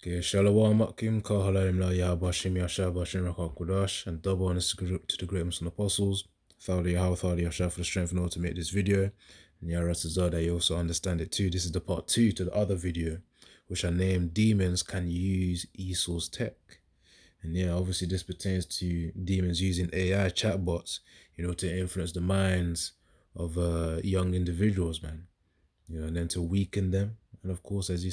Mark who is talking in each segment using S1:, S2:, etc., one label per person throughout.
S1: Okay, Shalom Akim, Kahalaim La Yahbashim Yashab Bashim Rakam Kudash, and double honors to the great Muslim apostles. Thali Yahweh, Thali Yashab for the strength and order to make this video. And Yaratazar that you also understand it too. This is the part 2 to the other video, which I named Demons Can Use Esau's Tech. And yeah, obviously this pertains to demons using AI chatbots, to influence the minds of young individuals, man. And then to weaken them. And of course, as it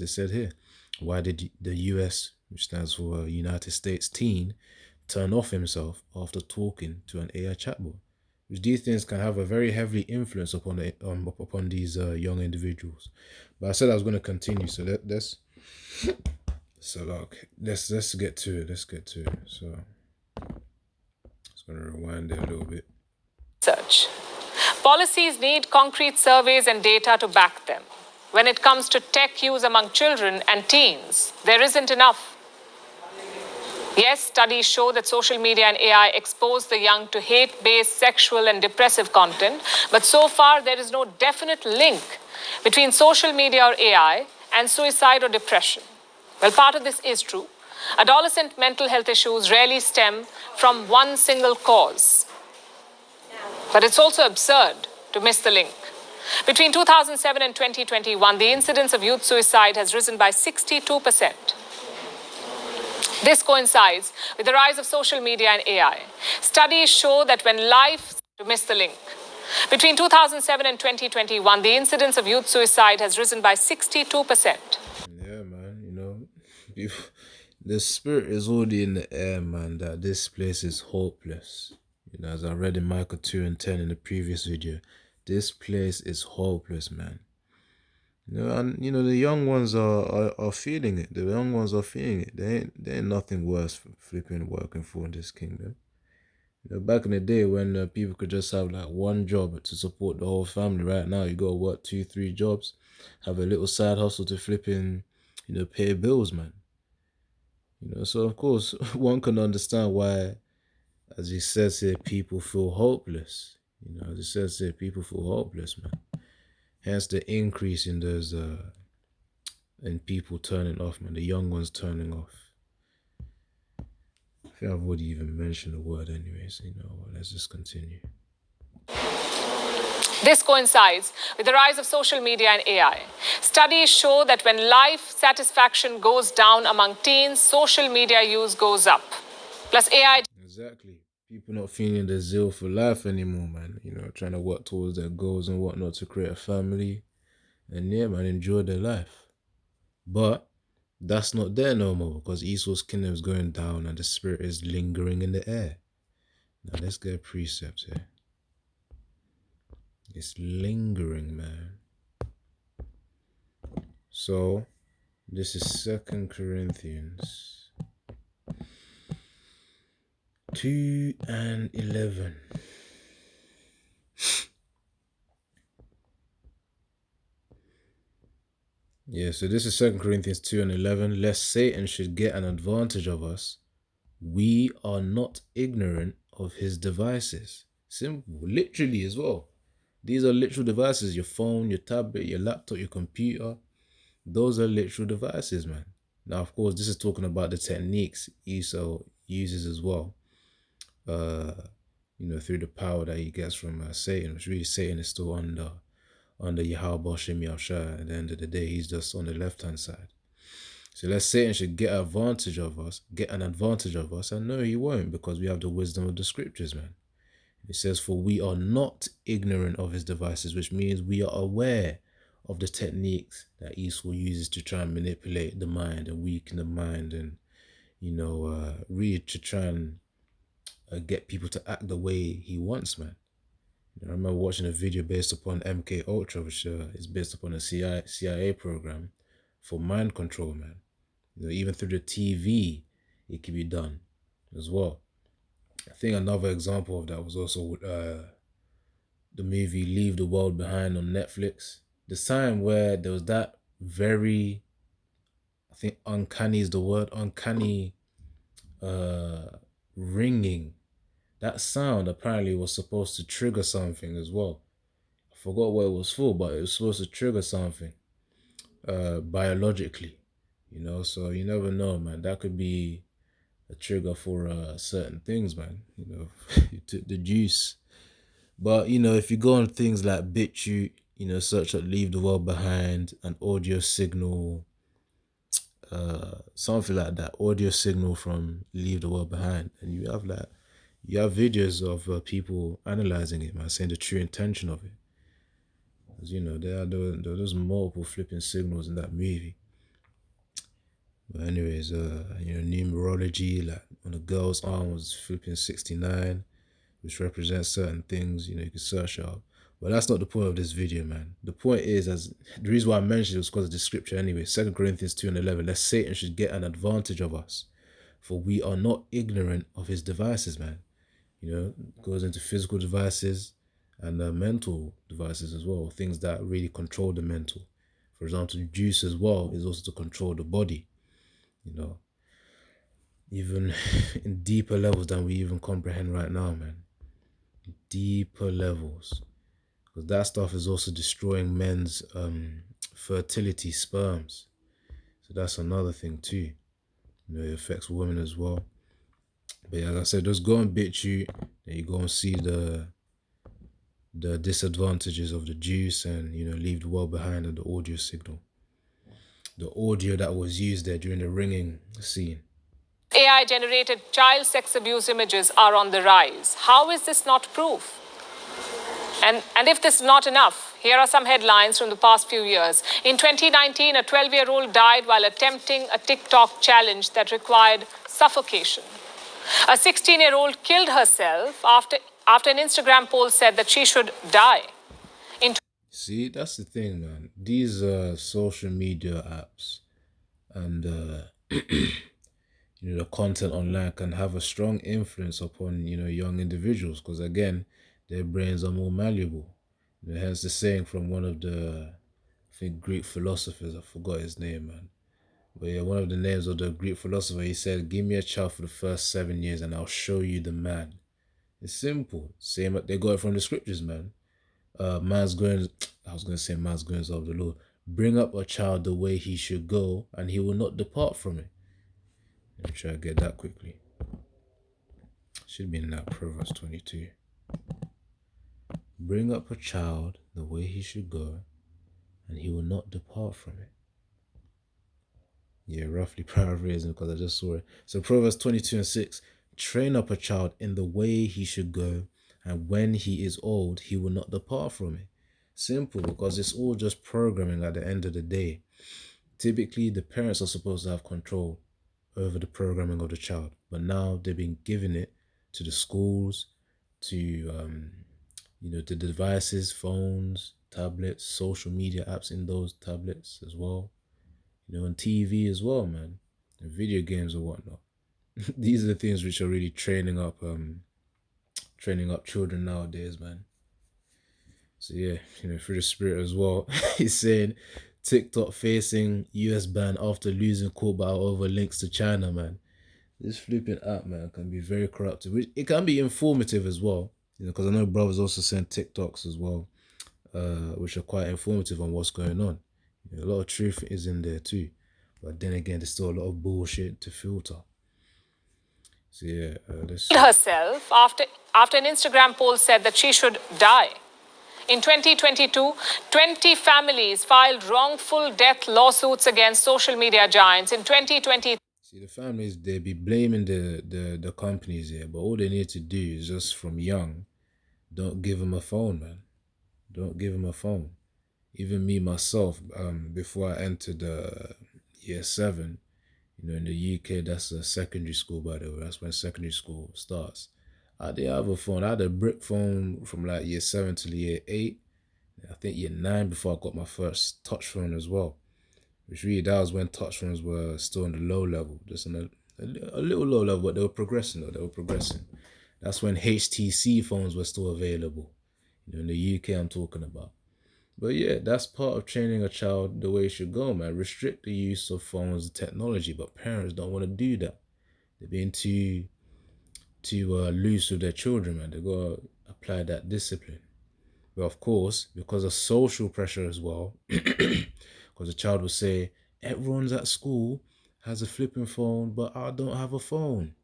S1: said here, why did the US, which stands for United States teen, turn off himself after talking to an AI chatbot? Which these things can have a very heavy influence upon these young individuals. But I said I was going to continue, so let's get to it. Let's get to it. So it's going to rewind it a little bit.
S2: Research. Policies need concrete surveys and data to back them. When it comes to tech use among children and teens, there isn't enough. Yes, studies show that social media and AI expose the young to hate-based, sexual, and depressive content, but so far there is no definite link between social media or AI and suicide or depression. Well, part of this is true. Adolescent mental health issues rarely stem from one single cause. But it's also absurd to miss the link. Between 2007 and 2021, the incidence of youth suicide has risen by 62%. This coincides with the rise of social media and AI. Studies show that when life to miss the link. Between 2007 and 2021, the incidence of youth suicide has risen by 62%.
S1: Yeah, man, the spirit is already in the air, man, that this place is hopeless. As I read in Micah 2:10 in the previous video, this place is hopeless, man. And the young ones are feeling it. The young ones are feeling it. There ain't nothing worse for flipping working for in this kingdom. Back in the day when people could just have like one job to support the whole family. Right now, you got to work 2-3 jobs, have a little side hustle to flipping, pay bills, man. So of course one can understand why, as he says here, people feel hopeless. As he says here, people feel hopeless, man. Hence the increase in those in people turning off, man. The young ones turning off. I think I've already even mentioned the word anyways. Let's just continue.
S2: This coincides with the rise of social media and AI. Studies show that when life satisfaction goes down among teens, social media use goes up. Plus AI...
S1: Exactly. People not feeling the zeal for life anymore, man. Trying to work towards their goals and whatnot to create a family. And yeah, man, enjoy their life. But that's not there no more because Esau's kingdom is going down and the spirit is lingering in the air. Now let's get a precept here. It's lingering, man. So this is 2 Corinthians 2:11. Yeah, so this is 2 Corinthians 2:11. Lest Satan should get an advantage of us, we are not ignorant of his devices. Simple, literally as well. These are literal devices. Your phone, your tablet, your laptop, your computer. Those are literal devices, man. Now, of course, this is talking about the techniques Esau uses as well. Through the power that he gets from Satan, which really Satan is still under Yahweh Shem Yahshua. At the end of the day, he's just on the left-hand side. So lest Satan should get an advantage of us, and no, he won't, because we have the wisdom of the scriptures, man. It says, for we are not ignorant of his devices, which means we are aware of the techniques that Esau uses to try and manipulate the mind and weaken the mind and, really to try and get people to act the way he wants, man. I remember watching a video based upon MK Ultra, which is based upon a CIA program for mind control, man. Even through the TV, it can be done as well. I think another example of that was also the movie Leave the World Behind on Netflix. The time where there was that very, I think uncanny is the word, uncanny ringing. That sound apparently was supposed to trigger something as well. I forgot what it was for, but it was supposed to trigger something biologically. So you never know, man. That could be a trigger for certain things, man. You took the juice. But if you go on things like BitChute, search up "Leave the World Behind," an audio signal, something like that, audio signal from "Leave the World Behind," and you have videos of people analyzing it, man, saying the true intention of it. Because there's multiple flipping signals in that movie. But anyways, numerology, like when a girl's arm was flipping 69, which represents certain things, you can search it up. But that's not the point of this video, man. The point is, as the reason why I mentioned it was because of the scripture anyway. 2 Corinthians 2:11, lest Satan should get an advantage of us. For we are not ignorant of his devices, man. It goes into physical devices and mental devices as well. Things that really control the mental. For example, juice as well is also to control the body. Even in deeper levels than we even comprehend right now, man. Deeper levels. Because that stuff is also destroying men's fertility, sperms. So that's another thing too. It affects women as well. But yeah, like I said, just go and BitChute, then you go and see the disadvantages of the juice, and leave the world behind, and the audio signal. The audio that was used there during the ringing scene.
S2: AI generated child sex abuse images are on the rise. How is this not proof? And if this is not enough, here are some headlines from the past few years. In 2019, a 12-year-old died while attempting a TikTok challenge that required suffocation. A 16-year-old killed herself after an Instagram poll said that she should die.
S1: See, that's the thing, man. These social media apps and the content online can have a strong influence upon young individuals, because again, their brains are more malleable. Hence the saying from one of the, I think, Greek philosophers. I forgot his name, man. But yeah, one of the names of the Greek philosopher, he said, "Give me a child for the first 7 years, and I'll show you the man." It's simple. Same, they got it from the scriptures, man. Man's going. I was going to say, man's going of the Lord. Bring up a child the way he should go, and he will not depart from it. Let me try to get that quickly. Should be in that Proverbs 22. Bring up a child the way he should go, and he will not depart from it. Yeah, roughly paraphrasing because I just saw it. So Proverbs 22:6. Train up a child in the way he should go, and when he is old, he will not depart from it. Simple, because it's all just programming at the end of the day. Typically, the parents are supposed to have control over the programming of the child, but now they've been giving it to the schools, to the devices, phones, tablets, social media apps in those tablets as well, and TV as well, man, and video games or whatnot. These are the things which are really training up children nowadays, man. So yeah, through the spirit as well. He's saying TikTok facing US ban after losing court battle over links to China, man. This flipping app, man, can be very corruptive. It can be informative as well, because I know brothers also send TikToks as well, which are quite informative on what's going on. A lot of truth is in there too, but then again, there's still a lot of bullshit to filter. So yeah,
S2: herself after an Instagram poll said that she should die. In 2022, 20 families filed wrongful death lawsuits against social media giants. In 2020,
S1: see, the families, they be blaming the companies here, but all they need to do is just from young, don't give them a phone, man. Don't give them a phone. Even me myself, before I entered year 7, in the UK, that's a secondary school, by the way. That's when secondary school starts. I didn't have a phone. I had a brick phone from like year 7 to year 8. I think year 9 before I got my first touch phone as well. Which really, that was when touch phones were still on the low level. Just on a little low level, but they were progressing though. They were progressing. That's when HTC phones were still available. In the UK, I'm talking about. But yeah, that's part of training a child the way it should go, man. Restrict the use of phones and technology, but parents don't want to do that. They're being too loose with their children, man. They gotta apply that discipline. But of course, because of social pressure as well, because the child will say everyone's at school has a flipping phone, but I don't have a phone.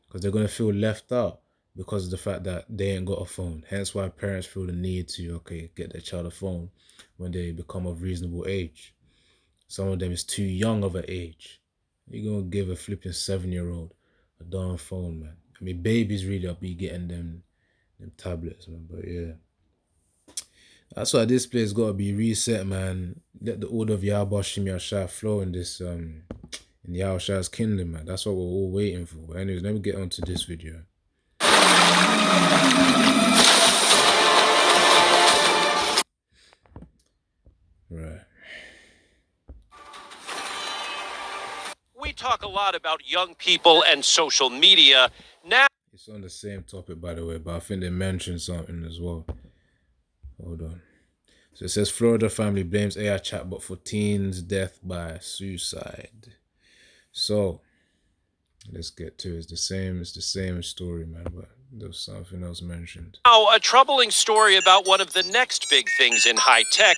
S1: Because they're going to feel left out because of the fact that they ain't got a phone. Hence why parents feel the need to, okay, get their child a phone when they become of reasonable age. Some of them is too young of an age. You're going to give a flipping 7-year-old a darn phone, man. I mean, babies really will be getting them tablets, man. But yeah. That's why this place got to be reset, man. Let the order of Yahweh Shim Yashai flow in this, in Yahushua's kingdom, man. That's what we're all waiting for. But anyways, let me get on to this video. Right.
S3: We talk a lot about young people and social media. Now,
S1: it's on the same topic, by the way, but I think they mentioned something as well. Hold on. So it says Florida family blames AI chatbot for teen's death by suicide. So let's get to it. It's the same story, man, but there was something else mentioned.
S3: Now, a troubling story about one of the next big things in high tech,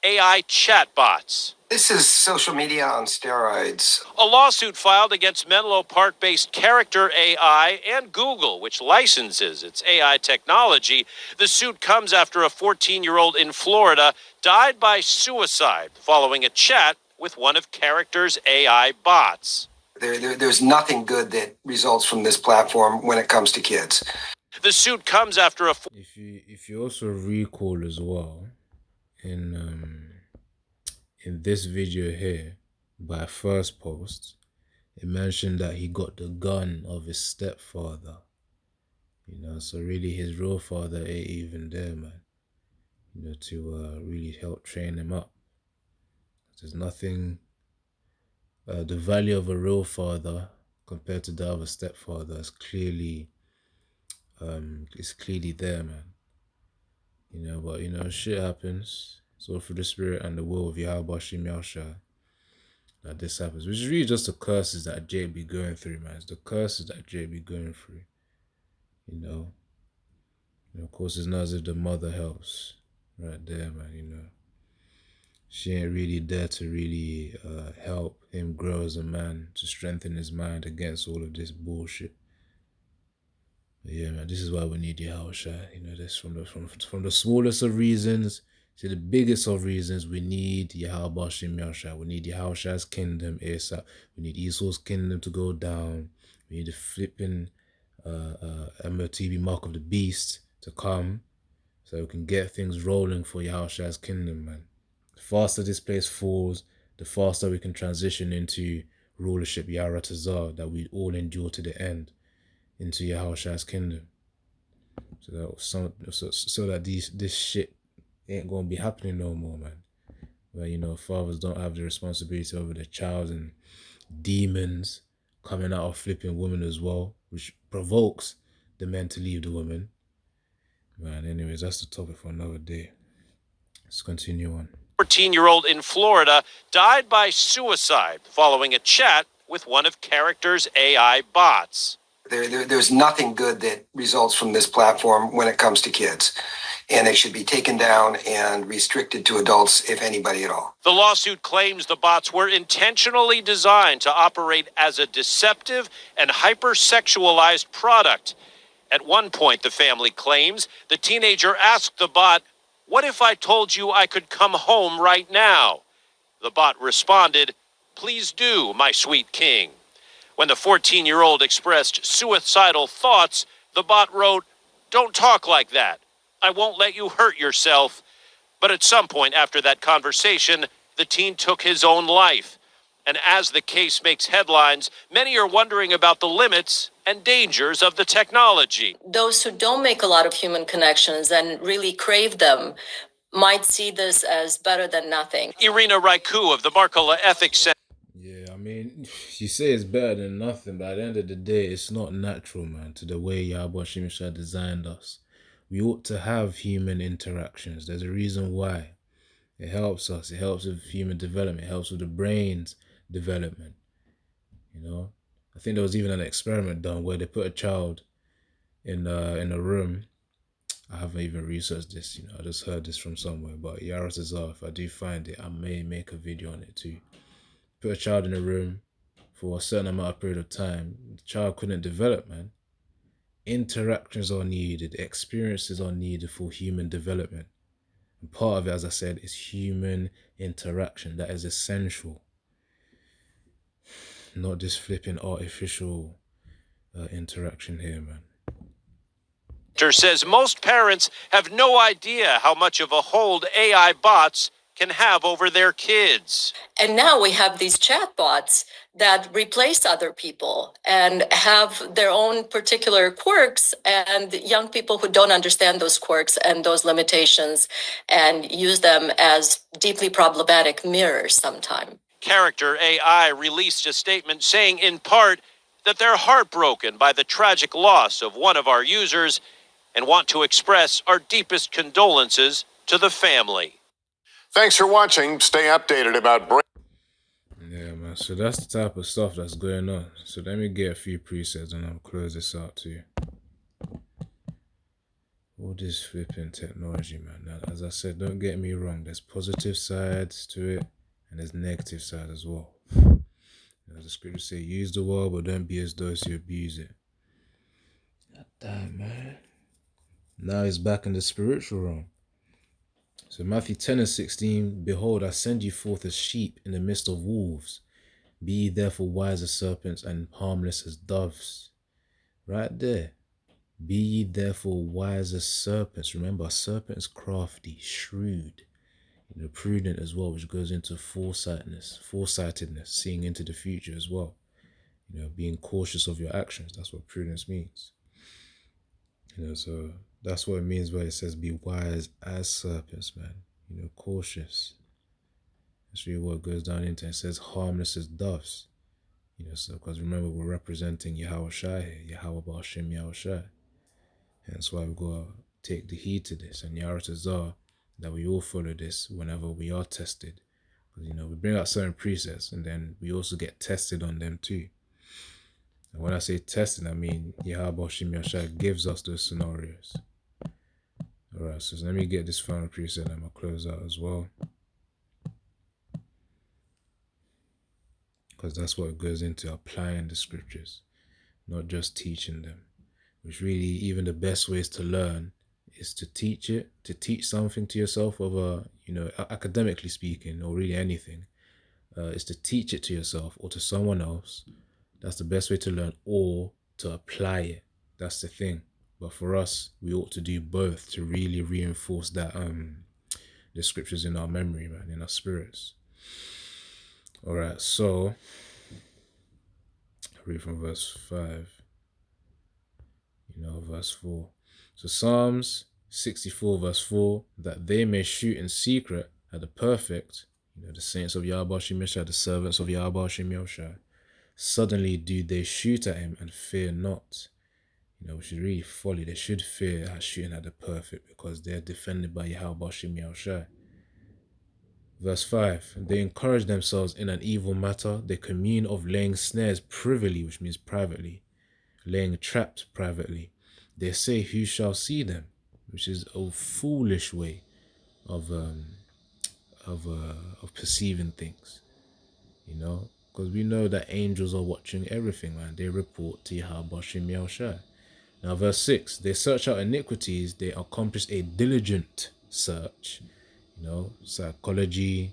S3: AI chatbots.
S4: This is social media on steroids.
S3: A lawsuit filed against Menlo Park-based Character AI and Google, which licenses its AI technology. The suit comes after a 14-year-old in Florida died by suicide following a chat with one of Character's AI bots.
S4: There's nothing good that results from this platform when it comes to kids.
S3: The suit comes after a...
S1: If you also recall as well, in this video here, by first post, it mentioned that he got the gun of his stepfather. You know, so really his real father ain't even there, man. You know, to really help train him up. There's nothing... the value of a real father compared to that of a stepfather is clearly there, man. You know, but you know, shit happens. It's all through the spirit and the will of Yahweh Shim Yahshua that this happens. Which is really just the curses that Jay be going through, man. It's the curses that Jay be going through. You know. And of course, it's not as if the mother helps right there, man. You know, she ain't really there to really help him grow as a man, to strengthen his mind against all of this bullshit. But yeah, man, this is why we need Yahushua. You know, this from the smallest of reasons to the biggest of reasons. We need Yahweh Shem Yahushua. We need Yahushua's kingdom, Esau. We need Esau's kingdom to go down. We need the flipping MOTB mark of the beast to come, so we can get things rolling for Yahushua's kingdom, man. The faster this place falls, the faster we can transition into rulership, Yaratazar, that we all endure to the end, into Yahushua's kingdom. So that this shit ain't gonna be happening no more, man. Where, you know, fathers don't have the responsibility over their child and demons coming out of flipping women as well, which provokes the men to leave the woman. Man, anyways, that's the topic for another day. Let's continue on.
S3: 14-year-old in Florida died by suicide following a chat with one of Character's AI bots.
S4: There's nothing good that results from this platform when it comes to kids. And it should be taken down and restricted to adults, if anybody at all.
S3: The lawsuit claims the bots were intentionally designed to operate as a deceptive and hypersexualized product. At one point, the family claims, the teenager asked the bot, "What if I told you I could come home right now?" The bot responded, "Please do, my sweet king." When the 14-year-old expressed suicidal thoughts, the bot wrote, "Don't talk like that. I won't let you hurt yourself." But at some point after that conversation, the teen took his own life. And as the case makes headlines, many are wondering about the limits and dangers of the technology.
S5: Those who don't make a lot of human connections and really crave them might see this as better than nothing.
S3: Irina Raiku of the Markola Ethics Center.
S1: Yeah, I mean, you say it's better than nothing, but at the end of the day, it's not natural, man, to the way Yahweh Shemeshah designed us. We ought to have human interactions. There's a reason why. It helps us. It helps with human development. It helps with the brain's development. You know, I think there was even an experiment done where they put a child in a room. I haven't even researched this. You know, I just heard this from somewhere. But Yaratazar, if I do find it, I may make a video on it too. put a child in a room for a certain amount of period of time, the child couldn't develop, man. Interactions are needed, experiences are needed for human development. And part of it, as I said, is human interaction. That is essential. Not this flipping artificial interaction here, man.
S3: Says most parents have no idea how much of a hold AI bots can have over their kids.
S5: And now we have these chatbots that replace other people and have their own particular quirks, and young people who don't understand those quirks and those limitations and use them as deeply problematic mirrors sometimes.
S3: Character AI released a statement saying, in part, that they're heartbroken by the tragic loss of one of our users and want to express our deepest condolences to the family.
S6: Thanks for watching. Stay updated about
S1: Yeah, man. So that's the type of stuff that's going on. So let me get a few presets and I'll close this out to you. All this flipping technology, man. Now, as I said, don't get me wrong. There's positive sides to it and there's negative side as well. As the scriptures say, use the word, but don't be as those who abuse it. God damn, man. Now he's back in the spiritual realm. So Matthew 10 and 16, behold, I send you forth as sheep in the midst of wolves. Be ye therefore wise as serpents and harmless as doves. Right there. Be ye therefore wise as serpents. Remember, a serpent is crafty, shrewd, prudent as well, which goes into foresightedness, seeing into the future as well. Being cautious of your actions. That's what prudence means. So that's what it means where it says be wise as serpents, man. Cautious. That's really what it goes down into. It says harmless as doves. So because remember we're representing Yahweh Shai here, Yahweh Ba'ashem Yahweh Shai. That's why we gotta take the heed to this, and Yarataz are that we all follow this whenever we are tested. Because we bring out certain precepts and then we also get tested on them too. And when I say testing, I mean Yahweh Ba'ashem Yahweh Shai gives us those scenarios. Alright, so let me get this final preset and I'm gonna close out as well. Because that's what goes into applying the scriptures, not just teaching them. Which really, even the best ways to learn is to teach it, to teach something to yourself, whether, academically speaking, or really anything, is to teach it to yourself or to someone else. That's the best way to learn, or to apply it. That's the thing. But for us, we ought to do both to really reinforce that the scriptures in our memory, man, in our spirits. All right, so I'll read from verse 5. Verse 4. So Psalms 64 verse 4, that they may shoot in secret at the perfect, the saints of Yahweh Shem Yahshua, the servants of Yahweh Shem Yahshua. Suddenly do they shoot at him and fear not. Which is really folly. They should fear at shooting at the perfect because they're defended by Yahweh Shem Yahshua. Verse 5, they encourage themselves in an evil matter. They commune of laying snares privily, which means privately. Laying traps privately. They say, who shall see them? Which is a foolish way of perceiving things. Because we know that angels are watching everything, man. They report to Yahweh Shem Yahshua. Now verse 6, they search out iniquities, they accomplish a diligent search. Psychology,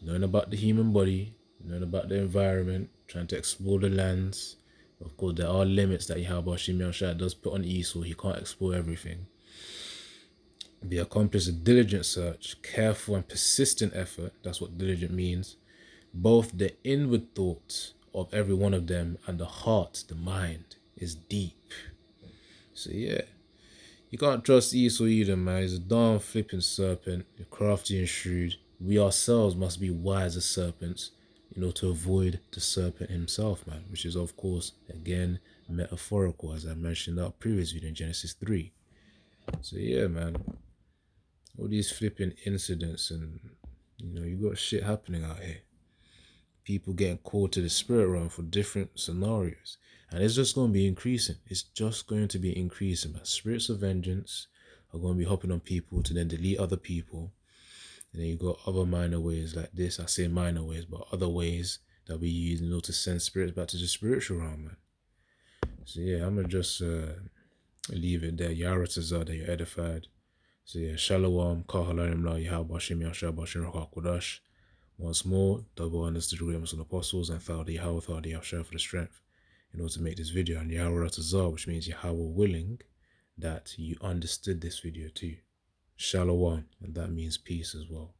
S1: knowing about the human body, knowing about the environment, trying to explore the lands. Of course, there are limits that Yahweh Shem Yahshua does put on Esau. He can't explore everything. They accomplish a diligent search, careful and persistent effort. That's what diligent means. Both the inward thoughts of every one of them and the heart, the mind, is deep. So yeah, you can't trust Esau either, man. He's a darn flipping serpent. You're crafty and shrewd. We ourselves must be wise as serpents, to avoid the serpent himself, man, which is, of course, again, metaphorical, as I mentioned in our previous video in Genesis 3. So, yeah, man, all these flipping incidents and, you got shit happening out here. People getting called to the spirit realm for different scenarios. And it's just going to be increasing. It's just going to be increasing, man. Spirits of vengeance are going to be hopping on people to then delete other people. And then you got other minor ways like this. I say minor ways, but other ways that we use in order to send spirits back to the spiritual realm, man. So yeah, I'm gonna just leave it there. Yaratazar, that you're edified. So yeah, Shalom, Kahalarim La Yahabashim Yashabashim Rakakodash. Once more, double understood the greatness of the apostles and thought the Yahweh thought the Yahshua for the strength in order to make this video. And Yaharatazar, which means Yahweh willing that you understood this video too. Shalom, and that means peace as well.